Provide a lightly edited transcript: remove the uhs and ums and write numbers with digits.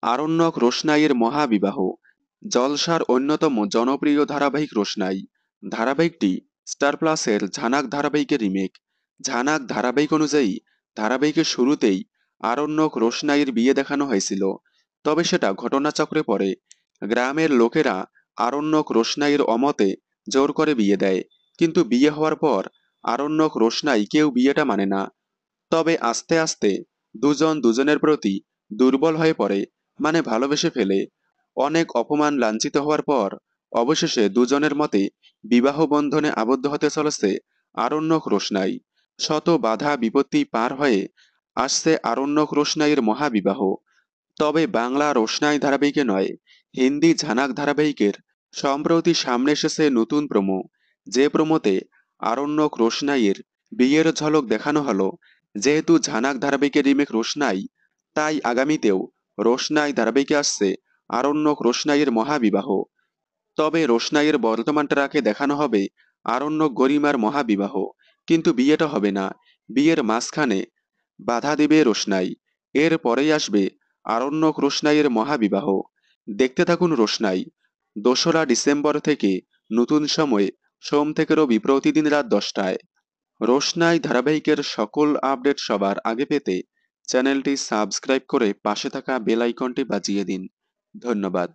আরণ্যক রোশনাইয়ের মহাবিবাহ জলসার অন্যতম জনপ্রিয় ধারাবাহিক রোশনাই। ধারাবাহিকটি স্টার প্লাসের ঝানাক ধারাবাহিকের রিমেক। ঝানাক ধারাবাহিক অনুযায়ী ধারাবাহিকের শুরুতেই আরণ্যক রোশনাইয়ের বিয়ে দেখানো হয়েছিল, তবে সেটা ঘটনাচক্রে পড়ে। গ্রামের লোকেরা আরণ্যক রোশনাইয়ের অমতে জোর করে বিয়ে দেয়, কিন্তু বিয়ে হওয়ার পর আরণ্যক রোশনাই কেউ বিয়েটা মানে না। তবে আস্তে আস্তে দুজন দুজনের প্রতি দুর্বল হয়ে পড়ে, মানে ভালোবেসে ফেলে। অনেক অপমান লাঞ্ছিত হওয়ার পর অবশেষে দুজনের মতে বিবাহ বন্ধনে আবদ্ধ হতে চলেছে আরণ্যক রোশনাই। শত বাধা বিপত্তি পার হয়ে আসছে আরণ্যক রোশনাইয়ের মহাবিবাহ। তবে বাংলা রোশনাই ধারাবাহিকে নয়, হিন্দি ঝানাক ধারাবাহিকের সম্প্রতি সামনে এসেছে নতুন প্রোমো। যে প্রোমোতে আরণ্যক রোশনাইয়ের বিয়ের ঝলক দেখানো হলো। যেহেতু ঝানাক ধারাবাহিকের রিমেক রোশনাই, তাই আগামীতেও রোশনাই ধারাবাহিকে আসছে আরণ্যক রোশনাইয়ের মহাবিবাহ। তবে রোশনাইয়ের বর্তমান ট্র্যাকে দেখানো হবে আরণ্যক গরিমার মহাবিবাহ, কিন্তু বিয়েটা হবে না। বিয়ের মাঝখানে বাধা দেবে রোশনাই। এর পরেই আসবে আরণ্যক রোশনাইয়ের মহাবিবাহ। দেখতে থাকুন রোশনাই। 2রা ডিসেম্বর থেকে নতুন সময়ে, সোম থেকে রবি প্রতিদিন রাত 10টায়। রোশনাই ধারাবাহিকের সকল আপডেট সবার আগে পেতে চ্যানেলটি সাবস্ক্রাইব করে পাশে থাকা বেল আইকনটি বাজিয়ে দিন। ধন্যবাদ।